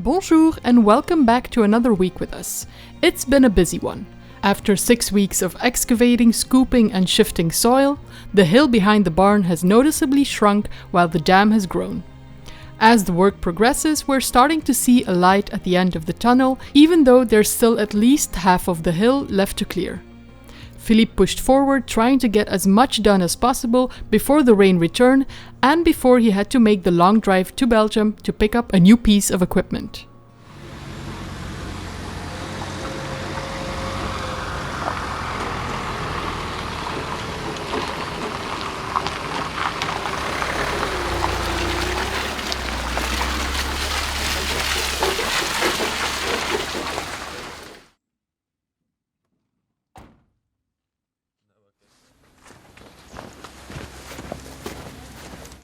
Bonjour and welcome back to another week with us. It's been a busy one. After 6 weeks of excavating, scooping and shifting soil, the hill behind the barn has noticeably shrunk while the dam has grown. As the work progresses, we're starting to see a light at the end of the tunnel, even though there's still at least half of the hill left to clear. Philippe pushed forward, trying to get as much done as possible before the rain returned and before he had to make the long drive to Belgium to pick up a new piece of equipment.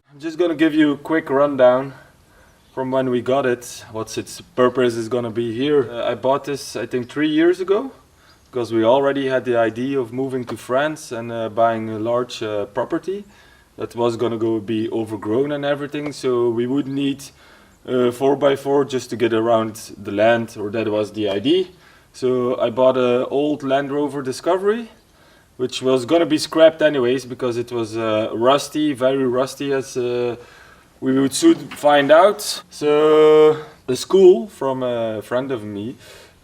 I'm just gonna give you a quick rundown from when we got it, what its purpose is gonna be here. I bought this I think 3 years ago because we already had the idea of moving to France and buying a large property that was gonna be overgrown and everything, so we would need 4x4 just to get around the land, or that was the idea. So I bought an old Land Rover Discovery, which was gonna be scrapped anyways because it was rusty, very rusty, as we would soon find out. So the school, from a friend of me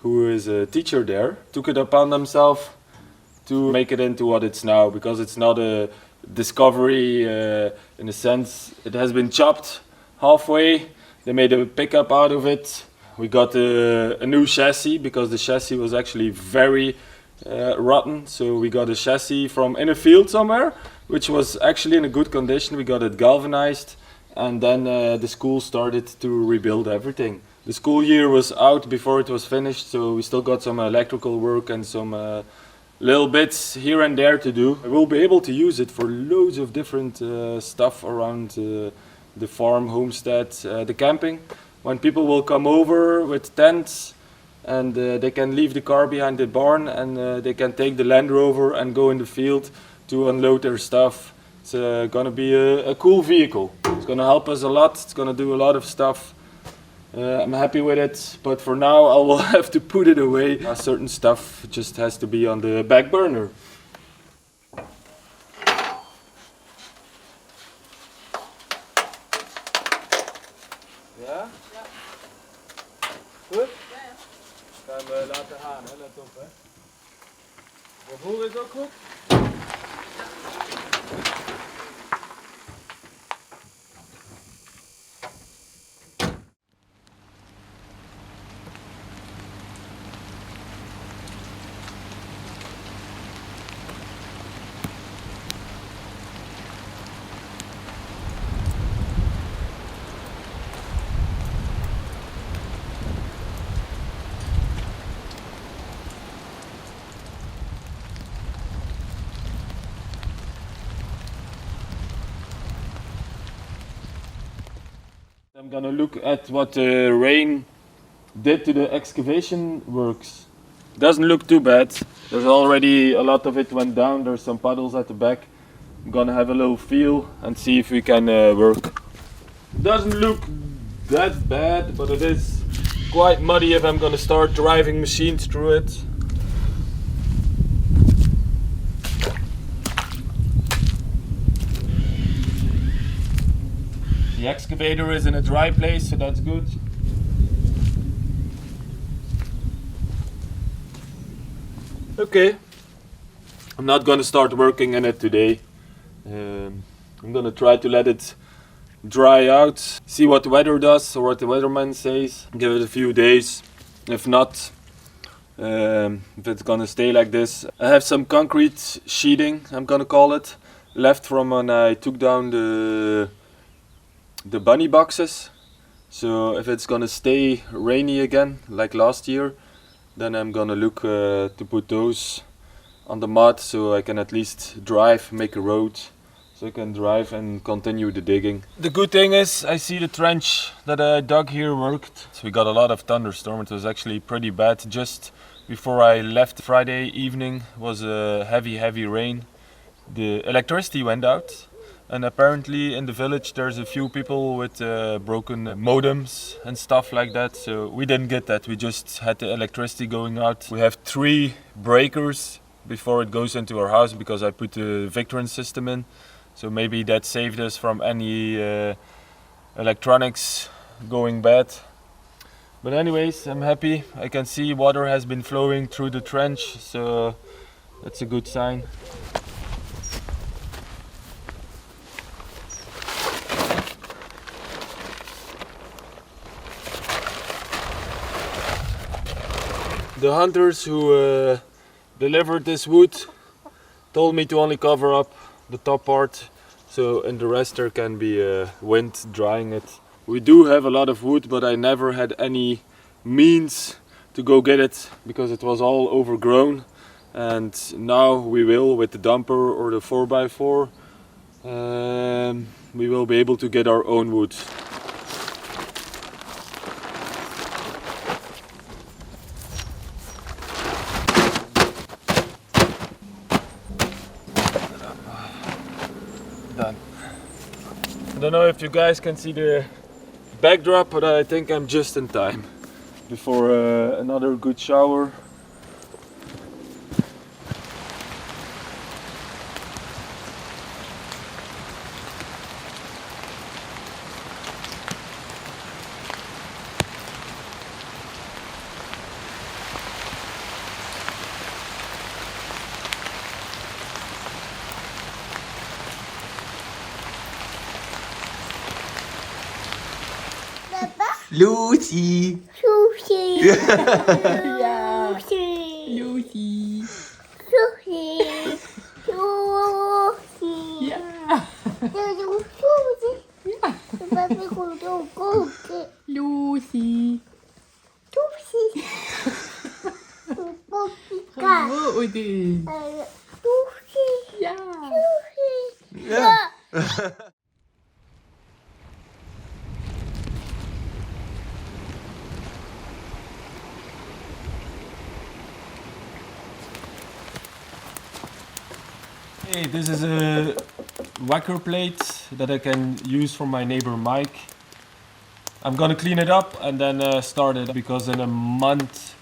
who is a teacher there, took it upon themselves to make it into what it's now, because it's not a Discovery in a sense. It has been chopped halfway. They made a pickup out of it. We got a new chassis because the chassis was actually very rotten, so we got a chassis from in a field somewhere, which was actually in a good condition. We got it galvanized, and then the school started to rebuild everything. The school year was out before it was finished, so we still got some electrical work and some little bits here and there to do. We'll be able to use it for loads of different stuff around the farm, homestead, the camping. When people will come over with tents, and they can leave the car behind the barn, and they can take the Land Rover and go in the field to unload their stuff. It's gonna be a cool vehicle. It's gonna help us a lot. It's gonna do a lot of stuff. I'm happy with it, but for now I will have to put it away. Certain stuff just has to be on the back burner. Ja? Ja. Goed? Ja, ja. Gaan we laten gaan, hè? Let op, hè. Vervoer is ook goed? I'm gonna look at what the rain did to the excavation works. Doesn't look too bad. There's already a lot of it went down. There's some puddles at the back. I'm gonna have a little feel and see if we can work. Doesn't look that bad, but it is quite muddy if I'm gonna start driving machines through it. The excavator is in a dry place, so that's good. Okay, I'm not gonna start working in it today. I'm gonna try to let it dry out, see what the weather does or what the weatherman says. Give it a few days. If not, if it's gonna stay like this. I have some concrete sheeting, I'm gonna call it, left from when I took down the bunny boxes. So if it's gonna stay rainy again like last year, then I'm gonna look to put those on the mud so I can at least drive, make a road, so I can drive and continue the digging. The good thing is I see the trench that I dug here worked. So we got a lot of thunderstorm. It was actually pretty bad. Just before I left Friday evening was a heavy rain. The electricity went out. And apparently in the village there's a few people with broken modems and stuff like that. So we didn't get that, we just had the electricity going out. We have 3 breakers before it goes into our house because I put the Victron system in. So maybe that saved us from any electronics going bad. But anyways, I'm happy. I can see water has been flowing through the trench, so that's a good sign. The hunters who delivered this wood told me to only cover up the top part, so in the rest there can be wind drying it. We do have a lot of wood, but I never had any means to go get it because it was all overgrown, and now we will, with the dumper or the 4x4, we will be able to get our own wood. Done. I don't know if you guys can see the backdrop, but I think I'm just in time before another good shower. Lucie! Lucie! Yeah. Lucie! Lucie. Lucie! Lucie! Yeah. Lucie! Yeah. Papi con tu coche. Lucie. Lucie! Popica. Hello, Odin. Lucie! Yeah. Lucie! Yeah. Hey, this is a Wacker plate that I can use for my neighbor Mike. I'm gonna clean it up and then start it, because in a month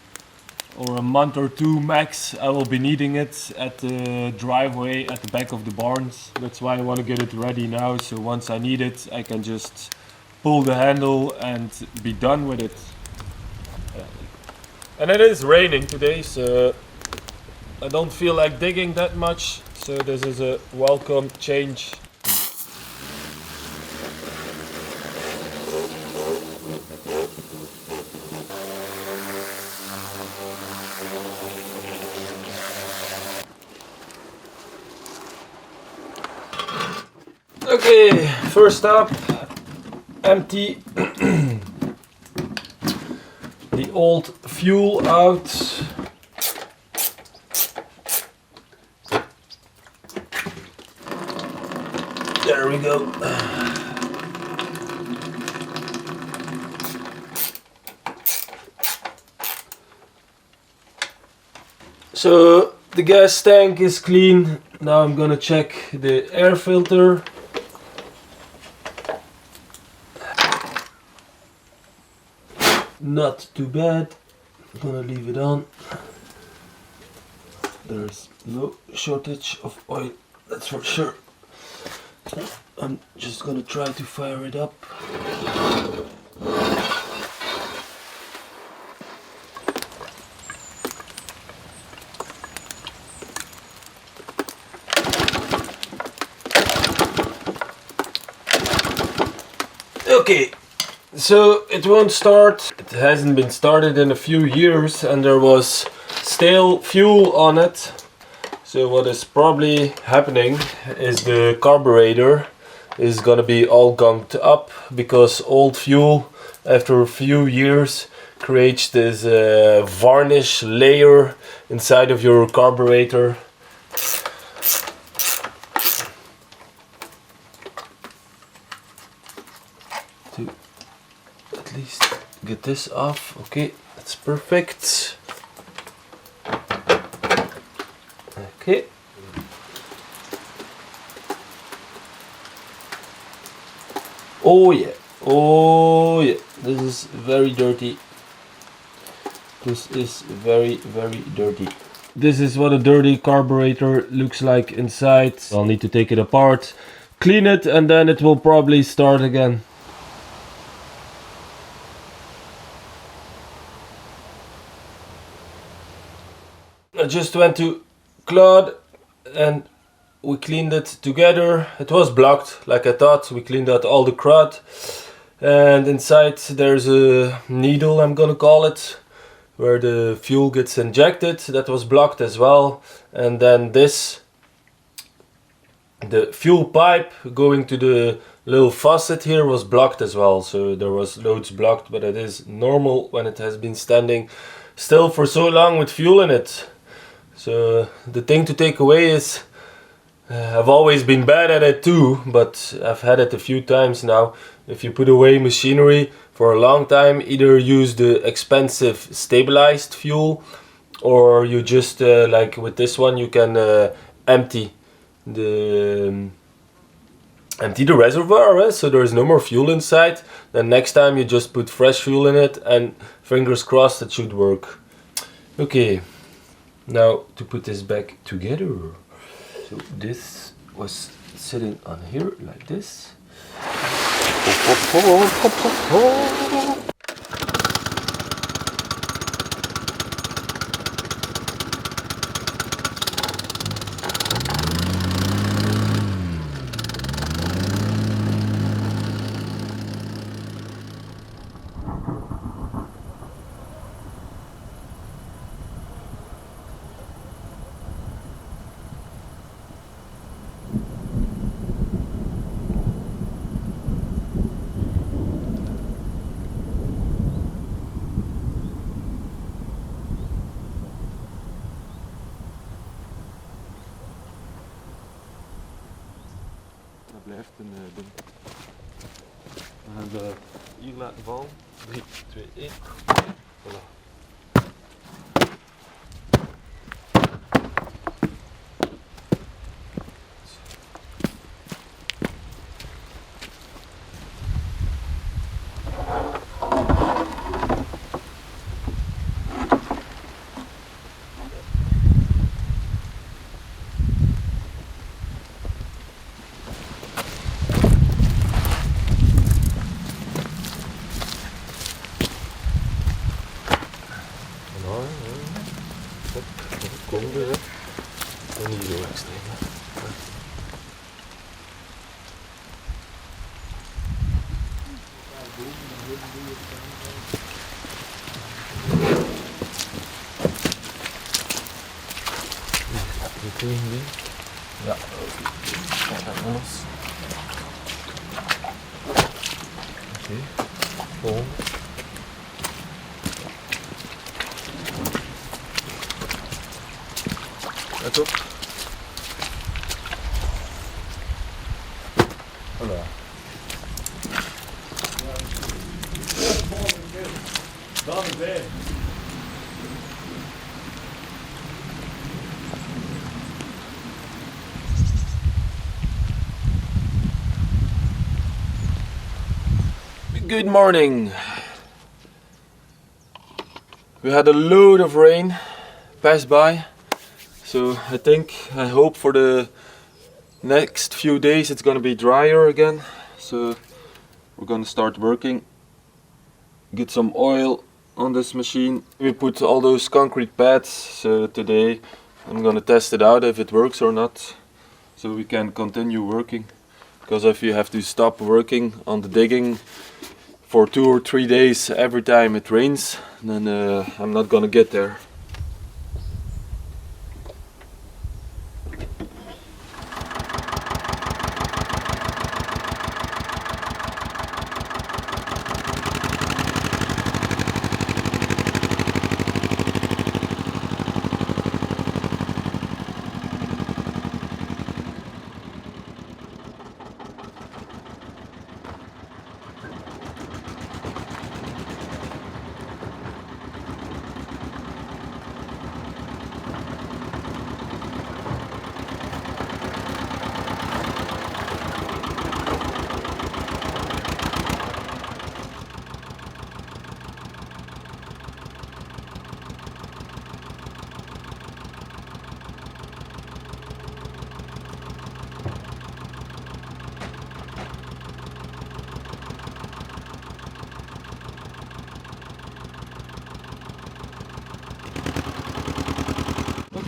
or 2 max I will be needing it at the driveway at the back of the barns. That's why I want to get it ready now, so once I need it I can just pull the handle and be done with it. And it is raining today, so I don't feel like digging that much, so this is a welcome change. Okay, first up, empty the old fuel out. There we go. So the gas tank is clean. Now I'm gonna check the air filter. Not too bad. I'm gonna leave it on. There's no shortage of oil, that's for sure. I'm just gonna try to fire it up. Okay, so it won't start. It hasn't been started in a few years and there was stale fuel on it. So what is probably happening is the carburetor is gonna be all gunked up, because old fuel after a few years creates this varnish layer inside of your carburetor. To at least get this off. Okay, that's perfect. Okay. Oh yeah, oh yeah, this is very dirty. This is very, very dirty. This is what a dirty carburetor looks like inside. I'll need to take it apart, clean it, and then it will probably start again. I just went to Claude and we cleaned it together. It was blocked like I thought. We cleaned out all the crud, and inside there's a needle, I'm gonna call it, where the fuel gets injected. That was blocked as well. And then this, the fuel pipe going to the little faucet here, was blocked as well. So there was loads blocked, but it is normal when it has been standing still for so long with fuel in it. So the thing to take away is, I've always been bad at it too, but I've had it a few times now. If you put away machinery for a long time, either use the expensive stabilized fuel, or you just like with this one, you can empty the reservoir, so there's no more fuel inside. Then next time you just put fresh fuel in it, and fingers crossed it should work. Okay, now to put this back together. So this was sitting on here like this. Dat blijft een ding. We gaan de hier laten vallen. 3, 2, 1. Voilà. Ja, kijk dat los. Oké, volgende. Let op. Voilà. Dan weer. Good morning. We had a load of rain pass by, so I hope for the next few days it's gonna be drier again. So we're gonna start working, get some oil on this machine. We put all those concrete pads, so today I'm gonna test it out if it works or not, so we can continue working. Because if you have to stop working on the digging for 2 or 3 days every time it rains, then I'm not gonna get there.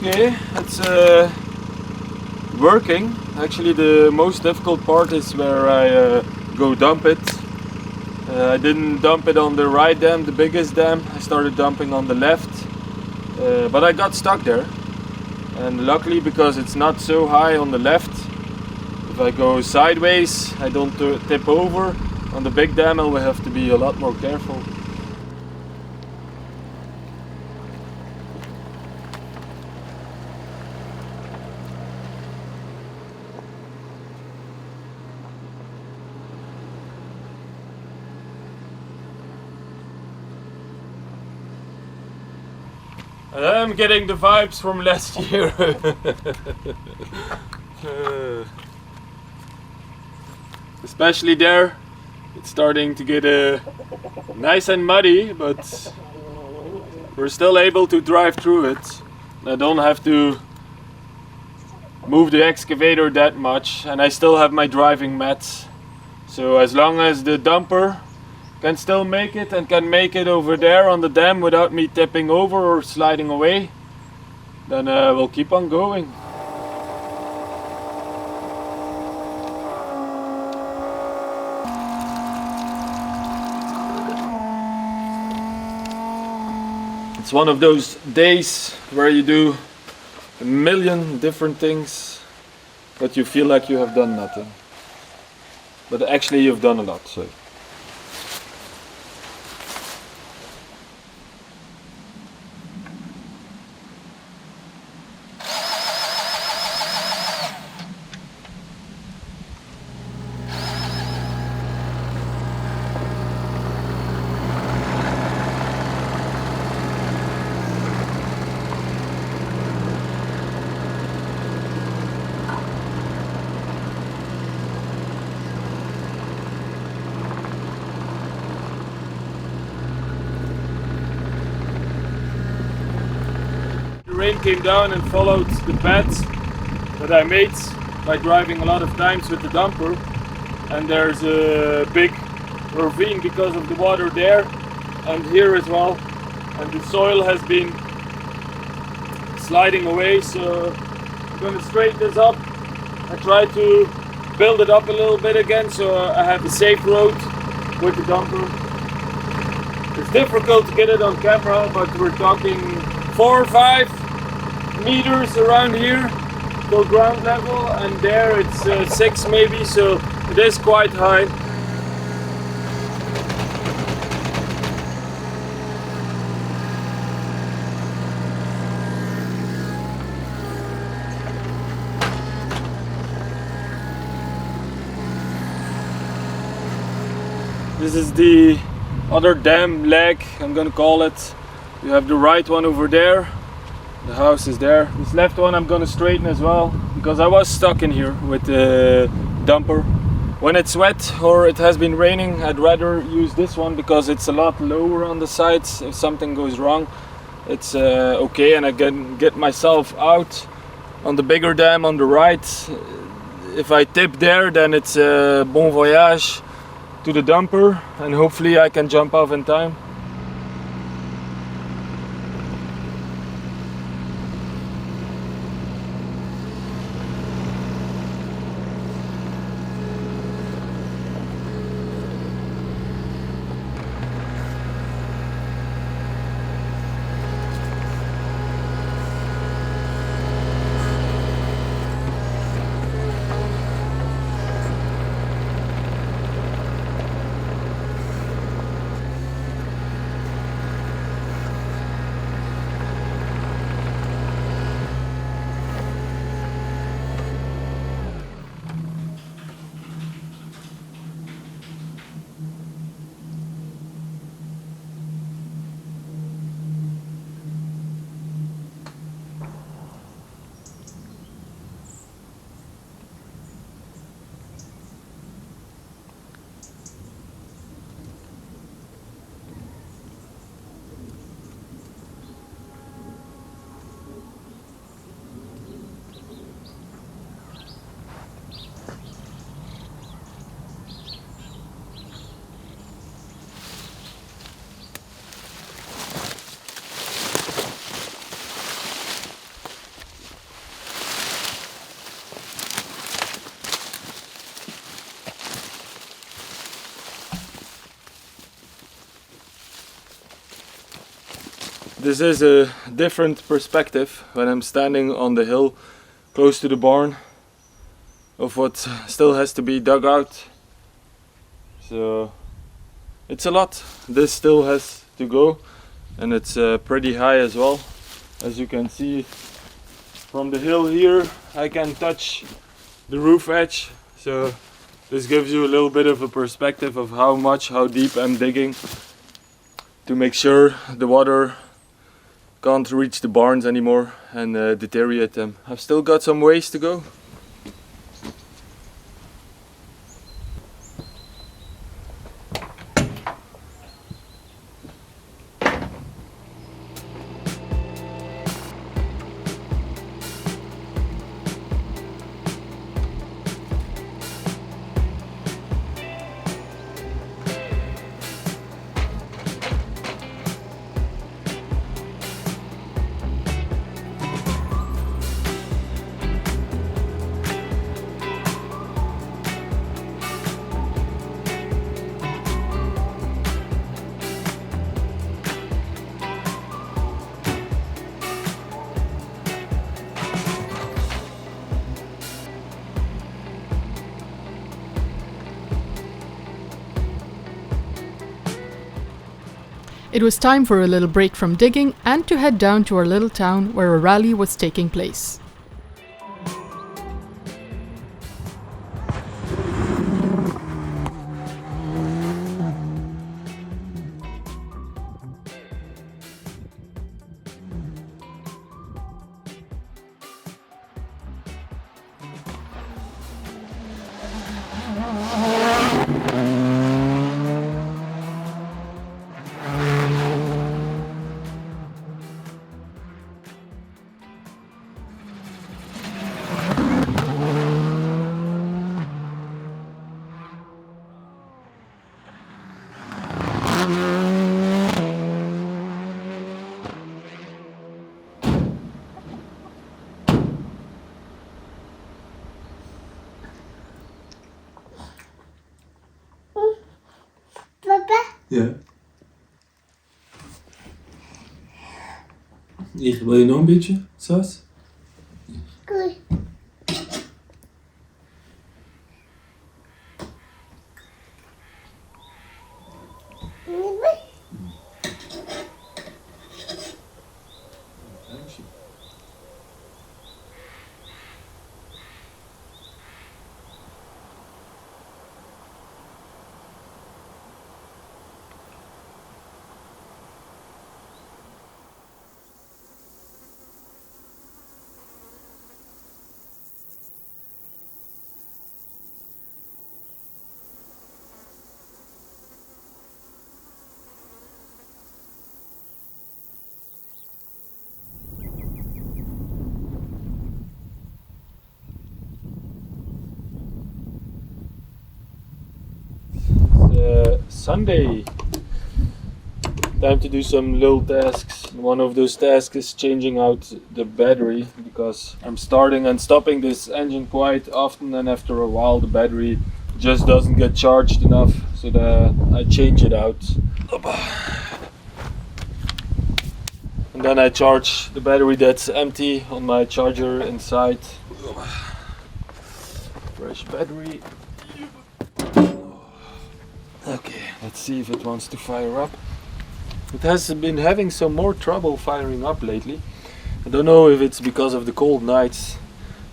Okay, it's working. Actually, the most difficult part is where I go dump it. I didn't dump it on the right dam, the biggest dam. I started dumping on the left, but I got stuck there. And luckily, because it's not so high on the left, if I go sideways, I don't tip over. On the big dam, I will have to be a lot more careful. I'm getting the vibes from last year. Especially there, it's starting to get nice and muddy, but we're still able to drive through it. I don't have to move the excavator that much, and I still have my driving mats. So as long as the dumper can still make it and can make it over there on the dam without me tipping over or sliding away, then we'll keep on going. It's one of those days where you do a million different things, but you feel like you have done nothing. But actually you've done a lot. So. The rain came down and followed the paths that I made by driving a lot of times with the dumper, and there's a big ravine because of the water there and here as well, and the soil has been sliding away, so I'm going to straighten this up. I try to build it up a little bit again so I have a safe road with the dumper. It's difficult to get it on camera, but we're talking 4 or 5 meters around here till ground level, and there it's 6 maybe, so it is quite high. This is the other dam leg, I'm gonna call it. You have the right one over there. The house is there. This left one I'm gonna straighten as well, because I was stuck in here with the dumper. When it's wet or it has been raining, I'd rather use this one because it's a lot lower on the sides. If something goes wrong, it's okay, and I can get myself out. On the bigger dam on the right, if I tip there, then it's bon voyage to the dumper, and hopefully I can jump off in time. This is a different perspective when I'm standing on the hill close to the barn of what still has to be dug out. So it's a lot. This still has to go, and it's pretty high as well. As you can see from the hill here, I can touch the roof edge. So this gives you a little bit of a perspective of how deep I'm digging to make sure the water can't reach the barns anymore and deteriorate them. I've still got some ways to go. It was time for a little break from digging and to head down to our little town where a rally was taking place. Papa, Ja. Hier, wil je nog een beetje saus? good. Sunday. Time to do some little tasks. One of those tasks is changing out the battery because I'm starting and stopping this engine quite often, and after a while the battery just doesn't get charged enough, so that I change it out. And then I charge the battery that's empty on my charger inside. Fresh battery. Okay, let's see if it wants to fire up. It has been having some more trouble firing up lately. I don't know if it's because of the cold nights,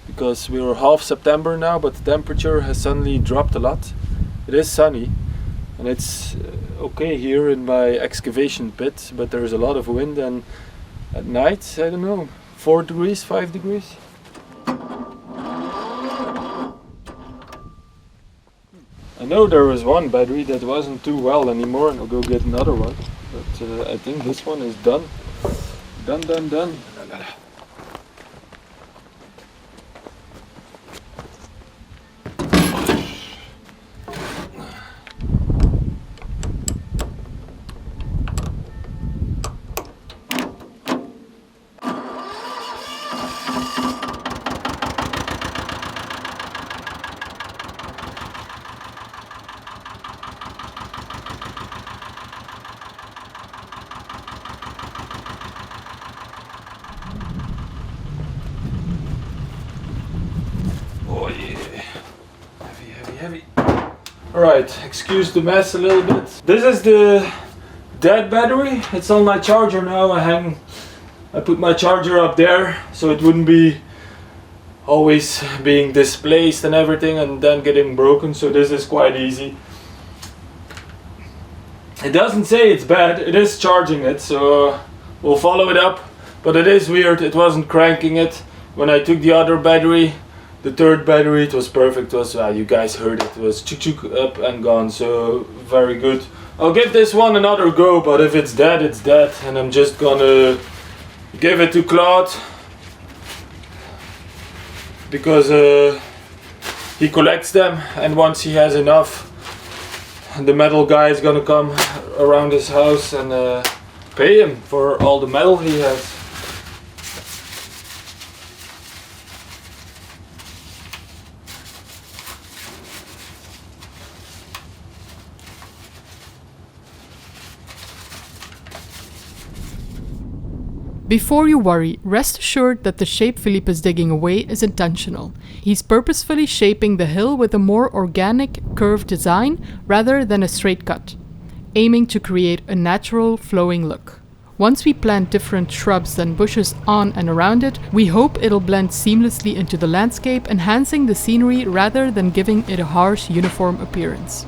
because we're half September now, but the temperature has suddenly dropped a lot. It is sunny and it's okay here in my excavation pit, but there's a lot of wind, and at night, I don't know, 4 degrees, 5 degrees. I know there was one battery that wasn't too well anymore, and I'll go get another one. But I think this one is done. Done. Alright, excuse the mess a little bit. This is the dead battery. It's on my charger now. I put my charger up there so it wouldn't be always being displaced and everything and then getting broken, so this is quite easy. It doesn't say it's bad, it is charging it, so we'll follow it up. But it is weird, it wasn't cranking it. When I took the other battery, the third battery, it was perfect. It was, you guys heard it, it was chuk chuk up and gone, so very good. I'll give this one another go, but if it's dead, it's dead. And I'm just gonna give it to Claude, because he collects them, and once he has enough, the metal guy is gonna come around his house and pay him for all the metal he has. Before you worry, rest assured that the shape Philippe is digging away is intentional. He's purposefully shaping the hill with a more organic, curved design rather than a straight cut, aiming to create a natural, flowing look. Once we plant different shrubs and bushes on and around it, we hope it'll blend seamlessly into the landscape, enhancing the scenery rather than giving it a harsh, uniform appearance.